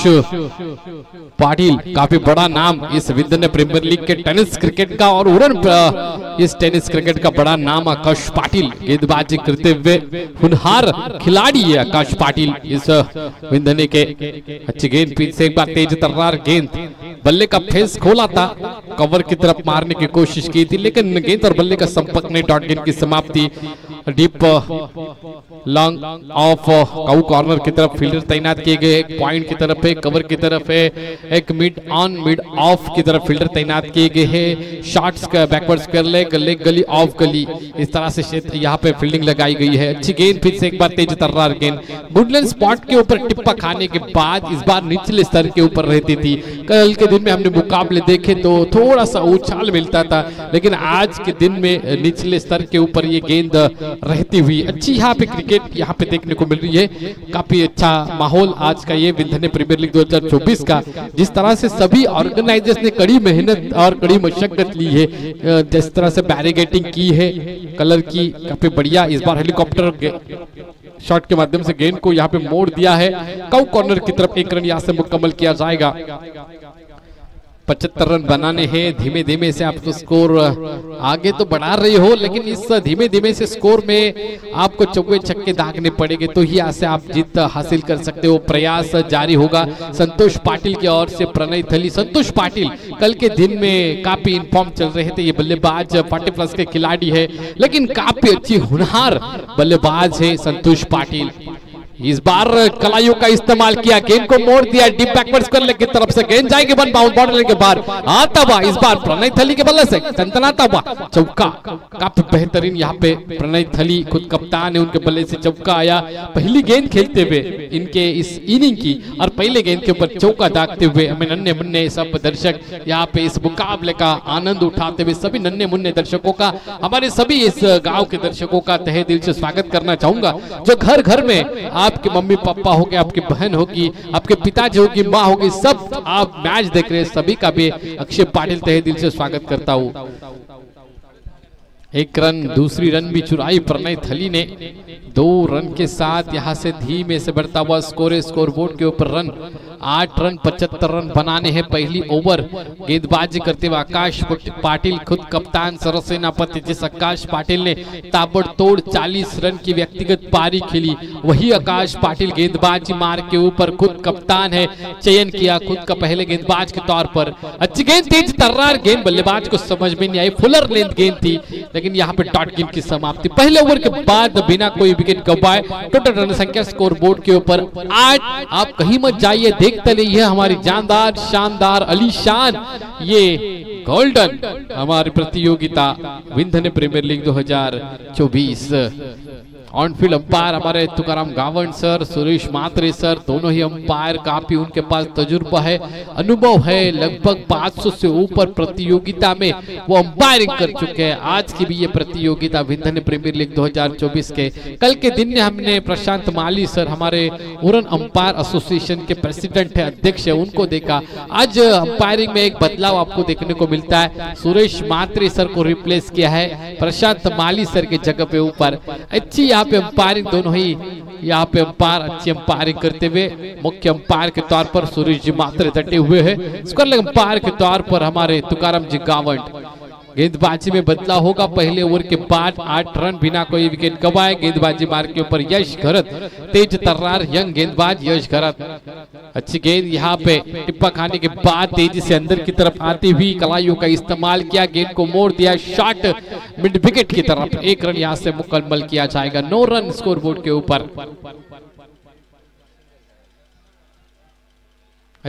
पाटिल काफी बड़ा नाम इस विंध्य प्रीमियर लीग के टेनिस क्रिकेट का, और उड़न इस टेनिस क्रिकेट का बड़ा नाम आकाश पाटिल, गेंदबाजी करते हुए हुनहार खिलाड़ी है आकाश पाटिल इस विंध्य के। अच्छी गेंद पीछे से एक बार तेज तर्रार गेंद, बल्ले का फेस खोला था, कवर की तरफ मारने की कोशिश की थी लेकिन गेंद और बल्ले का संपर्क नहीं। डॉट गेंद की समाप्ति, deep long off cow corner की तरफ फील्डर तैनात किए गए, एक पॉइंट की तरफ है, कवर की तरफ है, एक मिड ऑन मिड ऑफ की तरफ फील्डर तैनात किए गए हैं। शॉट्स का बैकवर्ड्स कर ले गली ऑफ गली, इस तरह से क्षेत्र यहाँ पे फील्डिंग लगाई गई है। अच्छी गेंद फिर से एक बार तेज तर्रार गेंद, वुडलैंड स्पॉट के ऊपर टिप्पा खाने के बाद इस बार निचले स्तर के ऊपर रहती थी। कल के दिन में हमने मुकाबले देखे तो थोड़ा सा उछाल मिलता था, लेकिन आज के दिन में निचले स्तर के ऊपर ये गेंद रहती हुई अच्छी यहाँ पे क्रिकेट यहाँ पे देखने को मिल रही है। काफी अच्छा माहौल आज का ये विंध्य प्रीमियर लीग 2024 का, जिस तरह से सभी ऑर्गेनाइजर्स ने कड़ी मेहनत और कड़ी मशक्कत ली है, जिस तरह से बैरिगेटिंग की है कलर की, काफी बढ़िया। इस बार हेलीकॉप्टर शॉट के माध्यम से गेंद को यहाँ पे मोड़ दिया है, काउ कॉर्नर की तरफ 1 रन यहाँ से मुकम्मल किया जाएगा। 75 रन बनाने हैं, धीमे धीमे से आप तो स्कोर आगे तो बढ़ा रहे हो, लेकिन इस धीमे धीमे से स्कोर में आपको चौके छक्के दागने पड़ेंगे तो ही यहाँ से आप जीत हासिल कर सकते हो। प्रयास जारी होगा संतोष पाटिल की ओर से। प्रणय थली, संतोष पाटिल कल के दिन में काफी इनफॉर्म चल रहे थे, ये बल्लेबाज 40+ के खिलाड़ी है लेकिन काफी अच्छी हुनहार बल्लेबाज है संतोष पाटिल। इस बार कलाइयों का इस्तेमाल किया, गेंद को मोड़ दिया, डीप बैकवर्ड्स करने की तरफ से गेंद जाएगी वन बाउंड बॉर्डर के बाहर आता हुआ, इस बार प्रणय थली के बल्ले से तनतनाता हुआ चौका। काफी बेहतरीन यहाँ पे प्रणय थली खुद कप्तान है, उनके बल्ले से चौका आया। पहली गेंद खेलते हुए इनके इस इनिंग की और पहले गेंद के ऊपर चौका दागते हुए हमें नन्हे मुन्ने सब दर्शक यहाँ पे इस मुकाबले का आनंद उठाते हुए सभी नन्हे मुन्ने दर्शकों का, हमारे सभी इस गाँव के दर्शकों का तहे दिल से स्वागत करना चाहूंगा। जो घर घर में आपके मम्मी पापा होंगे, आपकी बहन होगी, आपके पिताजी होगी, माँ होगी, सब आप मैच देख रहे हैं, सभी का भी अक्षय पाटिल तहे दिल से स्वागत करता हूँ। 1 रन, दूसरी रन भी चुराई प्रणय थली ने। 2 रन के साथ यहाँ से धीमे से बढ़ता हुआ स्कोर बोर्ड के ऊपर रन 8 रन 75 रन बनाने हैं पहली ओवर। गेंदबाजी करते हुए आकाश पाटिल खुद कप्तान सरसेनापति, जिस आकाश पाटिल ने ताबड़तोड़ 40 रन की व्यक्तिगत पारी खेली, वही आकाश पाटिल गेंदबाजी मार के ऊपर खुद कप्तान है, चयन किया खुद का पहले गेंदबाज के तौर पर। अच्छी गेंद, तेज तर्रार गेंद, बल्लेबाज को समझ में नहीं आई, फुलर लेंथ गेंद थी लेकिन यहाँ पे डॉट गेंद की समाप्ति। पहले ओवर के बाद बिना कोई विकेट गंवाए टोटल रन संख्या स्कोर बोर्ड के ऊपर 8। आप कहीं मत जाइए, देखते रहिए हमारी जानदार शानदार अलीशान ये गोल्डन हमारी प्रतियोगिता Vindhya premier league 2024। On field umpire हमारे तुकाराम गावंड सर, सुरेश मात्रे सर, दोनों ही अंपायर काफी उनके पास तजुर्बा है, अनुभव है, लगभग 500 से ऊपर प्रतियोगिता में वो अंपायरिंग कर चुके हैं। आज की भी ये प्रतियोगिता विंध्य प्रीमियर लीग 2024 के कल के दिन में हमने प्रशांत माली सर, हमारे उड़न अंपायर एसोसिएशन के प्रेसिडेंट है, अध्यक्ष है, उनको देखा। आज अंपायरिंग में एक बदलाव आपको देखने को मिलता है, सुरेश मात्रे सर को रिप्लेस किया है प्रशांत माली सर के जगह पे ऊपर। अच्छी यहाँ पे अंपायरिंग, दोनों ही यहाँ पे अंपायर अच्छी अंपायरिंग करते हुए मुख्य अंपायर के तौर पर सुरेश जी मात्रे डटे हुए हैं, स्क्वायर अंपायर के तौर पर हमारे तुकाराम जी गावंड। गेंदबाजी में बदलाव होगा पहले ओवर के बाद 8 रन बिना कोई विकेट गंवाए। गेंदबाजी मार के ऊपर यश घरत, तेज तर्रार यंग गेंदबाज यश घरत। अच्छी गेंद यहाँ पे टिप्पा खाने के बाद तेजी से अंदर की तरफ आती हुई कलाइयों का इस्तेमाल किया, गेंद को मोड़ दिया, शॉट मिड विकेट की तरफ। 1 रन यहाँ से मुकम्मल किया जाएगा। 9 रन स्कोर बोर्ड के ऊपर।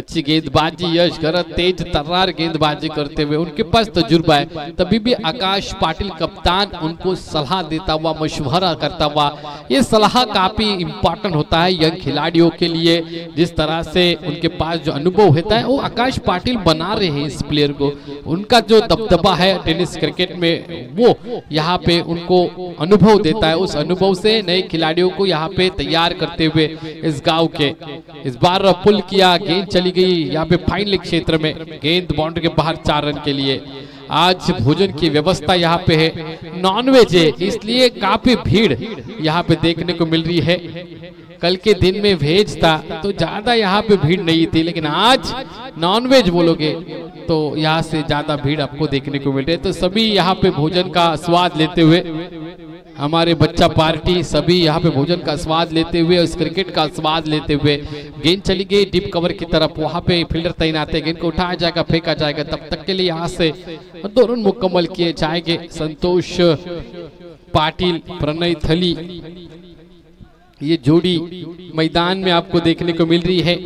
अच्छी गेंदबाजी यश गरत तेज तर्रार गेंदबाजी करते हुए उनके पास तजुर्बा है, तभी भी आकाश पाटिल कप्तान उनको सलाह देता हुआ, मशवरा करता हुआ। ये सलाह काफी इंपॉर्टेंट होता है यंग खिलाड़ियों के लिए। जिस तरह से उनके पास जो अनुभव होता है वो आकाश पाटिल बना रहे हैं इस प्लेयर को। उनका जो दबदबा है टेनिस क्रिकेट में वो यहाँ पे उनको अनुभव देता है। उस अनुभव से नए खिलाड़ियों को यहाँ पे तैयार करते हुए इस गांव के इस बार पुल किया, गेंद चली गई यहाँ पे फाइन लेग क्षेत्र में, गेंद बाउंड्री के बाहर 4 रन के लिए। आज भोजन की व्यवस्था यहाँ पे है, नॉनवेज है, इसलिए काफी भीड़ यहाँ पे देखने को मिल रही है। कल के दिन में वेज था तो ज्यादा यहाँ पे भीड़ नहीं थी, लेकिन आज नॉनवेज बोलोगे तो यहाँ से ज्यादा भीड़ आपको देखने को मिल रही है। तो सभी यहाँ पे भोजन का स्वाद लेते हुए, हमारे बच्चा पार्टी सभी यहाँ पे भोजन का स्वाद लेते हुए, उस क्रिकेट का स्वाद लेते हुए। गेंद चली गई डीप कवर की तरफ, वहां पे फील्डर तैनात है, गेंद को उठाया जाएगा, फेंका जाएगा। तब तक के लिए यहाँ से 2 रन मुकम्मल किए जाएंगे। संतोष पाटिल, प्रणय थली, ये जोड़ी मैदान में आपको देखने को मिल रही है।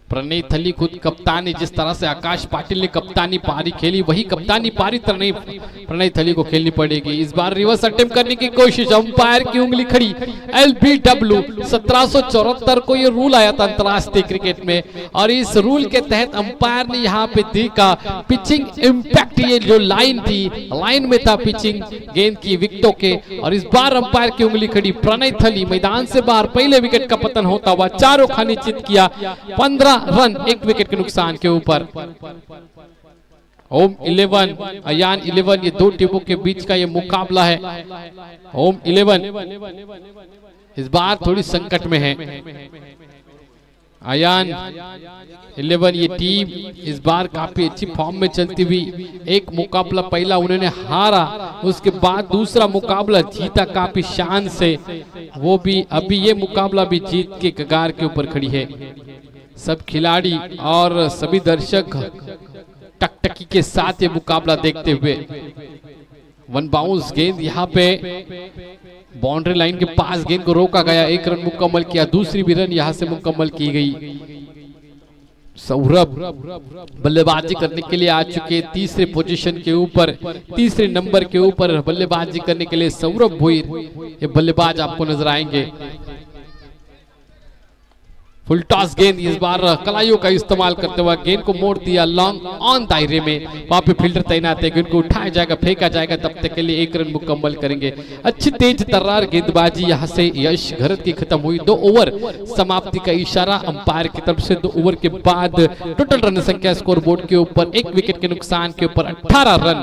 प्रणय थली खुद कप्तानी, जिस तरह से आकाश पाटिल ने कप्तानी पारी खेली वही कप्तानी पारी प्रणय थली को खेलनी पड़ेगी। इस बार रिवर्स अटेम्प्ट करने की कोशिश, अंपायर की उंगली खड़ी। LBW 1774 को ये रूल आया था अंतरराष्ट्रीय क्रिकेट में, और इस रूल के तहत अंपायर ने यहाँ पे देखा पिचिंग इम्पैक्ट, ये जो लाइन थी, लाइन में था पिचिंग गेंद की विकेटों के, और इस बार अंपायर की उंगली खड़ी। प्रणय थली मैदान से बाहर, पहले विकेट का पतन होता हुआ, चारों खाने चित किया। 15 रन 1 विकेट के नुकसान के ऊपर। होम 11 अयान 11, ये 2 टीमों के बीच का ये मुकाबला है। होम 11 इस बार थोड़ी संकट में है। अयान 11 ये टीम इस बार काफी अच्छी फॉर्म में चलती हुई, एक मुकाबला पहला उन्होंने हारा, उसके बाद दूसरा मुकाबला जीता काफी शान से, वो भी अभी ये मुकाबला भी जीत के कगार के ऊपर खड़ी है। सब खिलाड़ी और सभी दर्शक टकटकी के साथ ये मुकाबला देखते हुए। 1 बाउंस गेंद यहाँ पे बाउंड्री लाइन के पास गेंद को रोका गया, 1 रन मुकम्मल किया, दूसरी भी रन यहाँ से मुकम्मल की गई। सौरभ बल्लेबाजी करने के लिए आ चुके, तीसरे पोजीशन के ऊपर, तीसरे नंबर के ऊपर बल्लेबाजी करने के लिए सौरभ भोईर ये बल्लेबाज आपको नजर आएंगे। फुल टॉस गेंद, इस बार कलाइयों का इस्तेमाल करते हुए गेंद को मोड़ दिया लॉन्ग ऑन दायरे में, वहां पे फील्डर तैनात है, गेंद को उठाया जाएगा, फेंका जाएगा, तब तक के लिए 1 रन मुकम्मल करेंगे। अच्छी तेज तर्रार गेंदबाजी यहां से यश घरत की खत्म हुई। 2 ओवर समाप्ति का इशारा अंपायर की तरफ से। 2 ओवर के बाद टोटल रन संख्या स्कोर बोर्ड के ऊपर 1 विकेट के नुकसान के ऊपर 18 रन।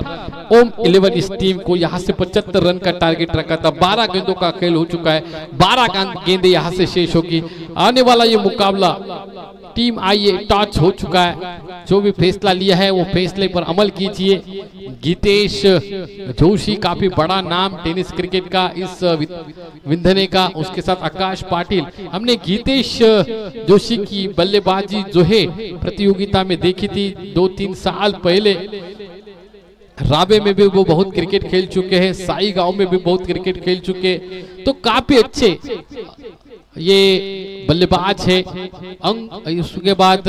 ओम 11 इस टीम को यहां से 75 रन का टारगेट रखा था। 12 गेंदों का खेल हो चुका है, 12 गेंदें यहां से शेष होगी। आने वाला ये मुकाबला टीम आइए टॉस हो चुका है, जो भी फैसला लिया है वो फैसले पर अमल कीजिए। गीतेश जोशी काफी बड़ा नाम टेनिस क्रिकेट का इस विंधने का, उसके साथ आकाश पाटिल। हमने गीतेश जोशी की बल्लेबाजी जो है प्रतियोगिता में देखी थी 2-3 साल पहले। राबे में भी वो बहुत क्रिकेट खेल चुके हैं, साई गांव में भी बहुत क्रिकेट खेल चुके, तो काफी अच्छे ये बल्लेबाज है। उसके बाद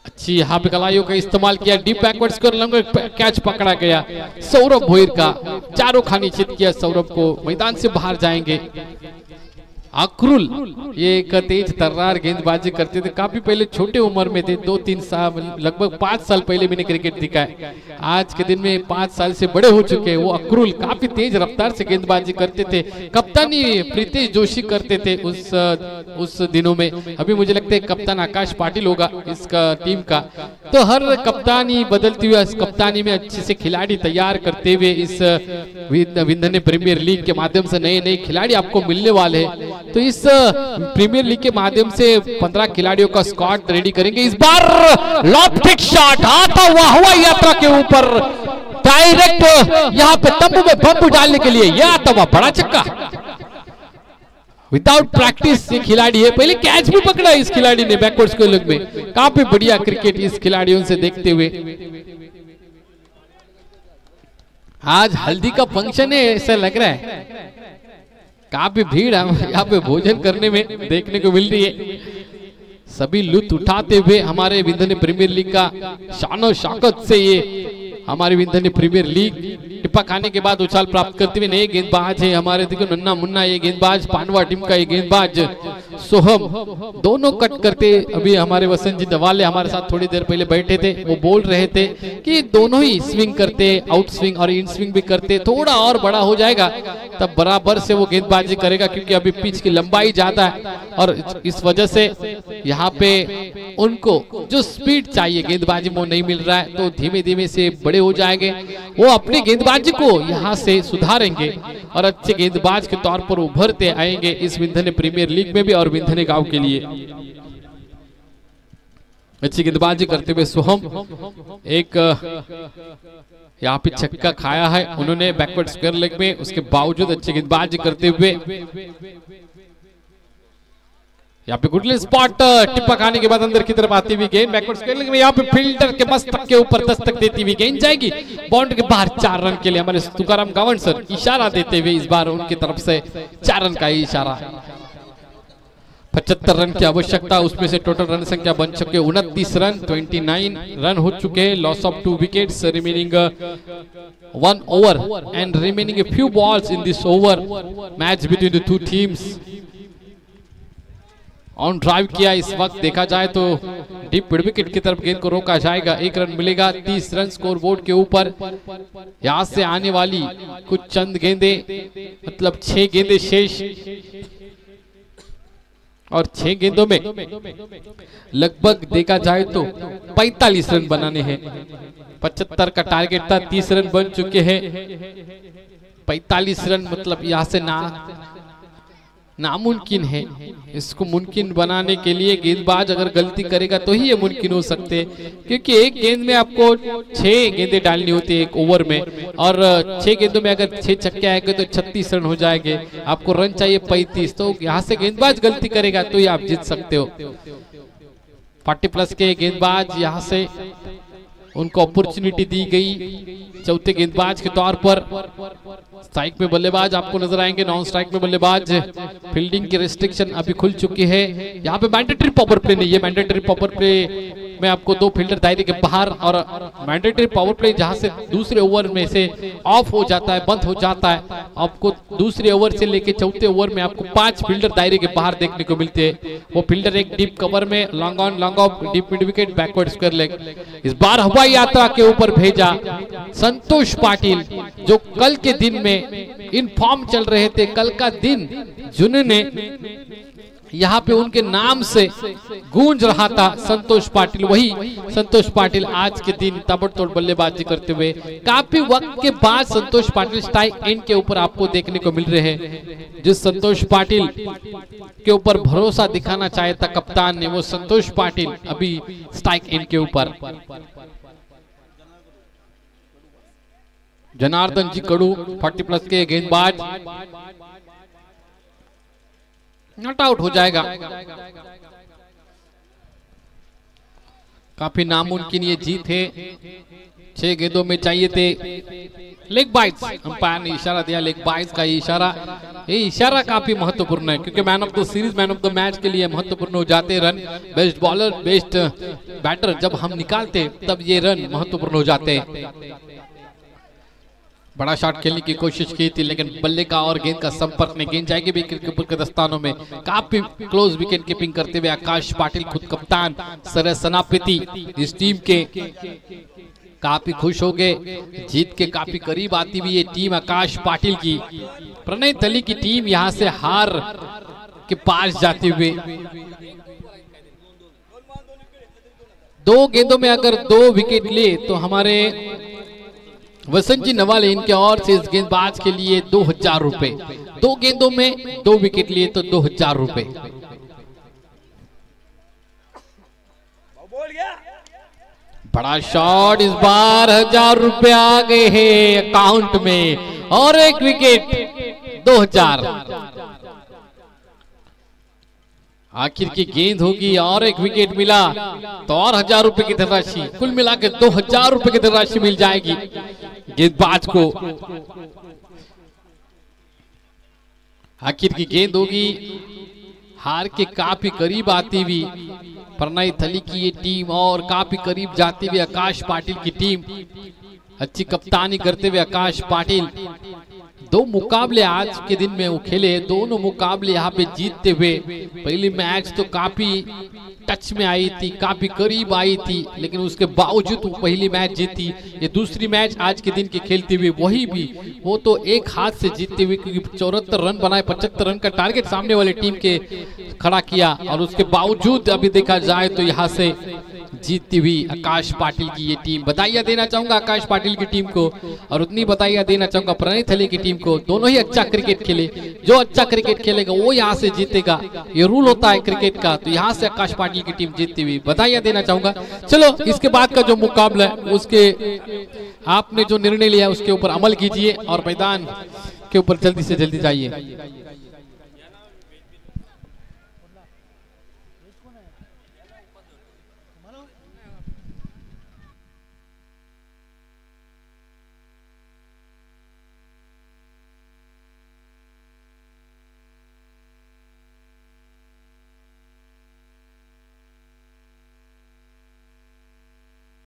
अच्छी यहाँ पे कलाइयों का इस्तेमाल किया, डीप बैकवर्ड स्कोर, लंबा कैच पकड़ा गया सौरभ भोईर का। चारों खाने चित किया, सौरभ को मैदान से बाहर जाएंगे। अक्रुल ये एक तेज तर्रार गेंदबाजी करते थे, काफी पहले छोटे उम्र में थे, 2-3 साल लगभग 5 साल पहले मैंने क्रिकेट देखा है। आज के दिन में 5 साल से बड़े हो चुके हैं। वो अक्रुल काफी तेज रफ्तार से गेंदबाजी करते थे, कप्तानी प्रीतेश जोशी करते थे उस दिनों में। अभी मुझे लगता है कप्तान आकाश पाटिल होगा इसका टीम का। तो हर कप्तानी बदलती हुई, इस कप्तानी में अच्छे से खिलाड़ी तैयार करते हुए इस विंधने प्रीमियर लीग के माध्यम से नए नए खिलाड़ी आपको मिलने वाले हैं। तो इस प्रीमियर लीग के माध्यम से 15 खिलाड़ियों का स्क्वाड रेडी करेंगे। इस बार लॉफ्टिक शॉट आता हुआ हवाई यात्रा के ऊपर डायरेक्ट यहां पे तंबू में बम डालने के लिए यह आता हुआ बड़ा छक्का। विदाउट प्रैक्टिस ये खिलाड़ी है, पहले कैच भी पकड़ा इस खिलाड़ी ने बैकवर्ड स्कोर में। काफी बढ़िया क्रिकेट इस खिलाड़ियों से देखते हुए। आज हल्दी का फंक्शन है ऐसा लग रहा है। काफी भीड़ यहाँ पे भोजन करने में देखने को मिल रही है। सभी लुत्फ उठाते हुए हमारे विंध्य प्रीमियर लीग का शानो शौकत से ये हमारे विंध्य प्रीमियर लीग टिप्पा खाने के बाद उछाल प्राप्त करते हुए नए गेंदबाज है हमारे, देखो नन्ना मुन्ना ये गेंदबाज, पांडवा टीम का ये गेंदबाज सोहम, दोनों कट करते। अभी हमारे वसंत जी नवाले हमारे साथ थोड़ी देर पहले बैठे थे, वो बोल रहे थे कि दोनों ही स्विंग करते, आउट स्विंग और इन स्विंग भी करते, थोड़ा और बड़ा हो जाएगा तब बराबर से वो गेंदबाजी करेगा, क्योंकि अभी पिच की लंबाई ज्यादा है और इस वजह से यहाँ पे उनको जो स्पीड चाहिए गेंदबाजी में नहीं मिल रहा है, तो धीमे धीमे से बड़े हो जाएंगे। वो अपने गेंदबाजी को यहाँ से सुधारेंगे और अच्छे गेंदबाज के तौर पर उभरते आएंगे इस विंध्य प्रीमियर लीग में भी और विंध्य गांव के लिए। अच्छी गेंदबाजी करते हुए सोहम एक यहाँ पे छक्का खाया है उन्होंने बैकवर्ड स्क्वायर लेग में, उसके बावजूद अच्छी गेंदबाजी करते हुए यहाँ पे गुडले स्पॉट, टिप्पा खाने के बाद अंदर की तरफ आती हुई गेंद बैकवर्ड स्क्वायर लेग में, यहाँ पे फील्डर के मस्तक के ऊपर दस्तक देती हुई गेंद जाएगी बाउंड्री के बाहर। 4 रन के लिए हमारे तुकाराम गावंड सर इशारा देते हुए इस बार उनकी तरफ से 4 रन का ही इशारा। 75 रन की आवश्यकता, उसमें से टोटल रन संख्या बन चुके 29 रन, 29 रन हो चुके हैं। Loss of 2 wickets, remaining 1 over and remaining a few balls in this over, match between the 2 teams. On drive किया इस वक्त, देखा जाए तो डीप मिड विकेट की तरफ गेंद को रोका जाएगा, 1 रन मिलेगा। 30 रन स्कोर बोर्ड के ऊपर। यहां से आने वाली कुछ चंद गेंदे, मतलब 6 गेंदे शेष और 6 गेंदों में लगभग देखा जाए तो 45 रन बनाने हैं। 75 का टारगेट था, 30 रन बन चुके हैं। 45 रन मतलब यहाँ से नामुमकिन है। इसको मुमकिन बनाने के लिए गेंदबाज अगर गलती करेगा तो ही ये मुमकिन हो सकते हैं, क्योंकि एक गेंद में आपको 6 गेंदें डालनी होती है एक ओवर में, और 6 गेंदों में अगर 6 छक्के आएंगे तो 36 रन हो जाएंगे। आपको रन चाहिए 35, तो यहाँ से गेंदबाज गलती करेगा तो ही आप जीत सकते हो। 40+ के गेंदबाज यहाँ से उनको अपॉर्चुनिटी दी गई चौथे गेंदबाज के तौर पर। स्ट्राइक में बल्लेबाज आपको नजर आएंगे, नॉन स्ट्राइक में बल्लेबाज। फील्डिंग की रेस्ट्रिक्शन अभी खुल चुकी है। यहाँ पे मैंडेटरी पावर प्ले नहीं है, मैंडेटरी पावर प्ले में आपको 2 फील्डर दायरे के बाहर, और मैंडेटरी पावर प्ले जहां से दूसरे ओवर में से ऑफ हो जाता है, बंद हो जाता है, आपको दूसरे ओवर से लेके चौथे ओवर में आपको 5 फील्डर दायरे के बाहर देखने को मिलते हैं। वो फील्डर एक डीप कवर में, long on long off, deep mid wicket, backward square leg. इस बार हवाई यात्रा के ऊपर भेजा संतोष पाटिल, जो कल के दिन में इन फॉर्म चल रहे थे। कल का दिन जिन्होंने यहाँ पे उनके नाम से गूंज रहा था संतोष पाटिल, वही संतोष पाटिल आज के दिन ताबड़तोड़ बल्लेबाजी करते हुए काफी वक्त के बाद संतोष पाटिल स्ट्राइक एंड के ऊपर आपको देखने को मिल रहे हैं। जिस संतोष पाटिल के ऊपर भरोसा दिखाना चाहे था कप्तान ने, वो संतोष पाटिल अभी स्ट्राइक एंड के ऊपर। जनार्दन जी कड़ू 40+ के गेंदबाज नॉट आउट हो जाएगा। काफी नामुमकिन ये जीत है। 6 गेंदों में चाहिए थे लेग बाइट्स, अंपायर ने इशारा दिया लेग बाइट्स का। ये इशारा काफी महत्वपूर्ण है, क्योंकि man of the series, man of the match के लिए महत्वपूर्ण हो जाते run. Best bowler, best batter जब हम निकालते तब ये रन महत्वपूर्ण हो जाते हैं। बड़ा शॉट खेलने की कोशिश की थी, लेकिन बल्ले का और गेंद का संपर्क में गेंद जाएगी विकेट के ऊपर के दस्तानों में। काफी क्लोज विकेट कीपिंग करते हुए आकाश पाटिल, खुद कप्तान, सर सेनापति इस टीम के, काफी खुश हो गए। जीत के काफी करीब आती हुई ये टीम आकाश पाटिल की, प्रणय तली की टीम यहाँ से हार के पास जाते हुए। 2 गेंदों में अगर 2 विकेट ले तो हमारे वसंत जी नवाले इनके और से इस गेंदबाज के लिए 2000 रुपए। 2 गेंदों में 2 विकेट लिए तो 2000 रुपए। बड़ा शॉट, इस बार 1000 रुपए आ गए हैं अकाउंट में, और 1 विकेट 2000। आखिर की गेंद होगी और 1 विकेट मिला तो और 1000 रुपए की धनराशि, कुल मिला के 2000 रुपए की धनराशि मिल जाएगी। गेंदबाज को। आखिर की गेंद होगी, हार के काफी करीब आती हुई प्रणय थली की ये टीम और काफी करीब जाती हुई आकाश पाटिल की टीम। अच्छी कप्तानी करते हुए आकाश पाटिल, दो मुकाबले आज के दिन में वो खेले, दोनों मुकाबले यहाँ पे जीतते हुए। पहली मैच तो काफी टच में आई थी, काफी करीब आई थी, लेकिन उसके बावजूद वो पहली मैच जीती। ये दूसरी मैच आज के दिन की खेलती हुई वही भी वो तो एक हाथ से जीतते हुए, क्योंकि 74 रन बनाए, 75 रन का टारगेट सामने वाले टीम के खड़ा किया और उसके बावजूद अभी देखा जाए तो यहाँ से जीतती हुई आकाश पाटिल की ये टीम। बधाइयां देना चाहूंगा आकाश पाटिल की टीम को और उतनी बधाइयां देना चाहूंगा प्रणय थली की टीम को। दोनों ही अच्छा क्रिकेट खेले, जो अच्छा क्रिकेट खेलेगा वो यहाँ से जीतेगा, ये रूल होता है क्रिकेट का। तो यहाँ से आकाश पाटिल की टीम जीतती हुई, बधाइयां देना चाहूंगा। चलो इसके बाद का जो मुकाबला है उसके आपने जो निर्णय लिया उसके ऊपर अमल कीजिए और मैदान के ऊपर जल्दी से जल्दी जाइए।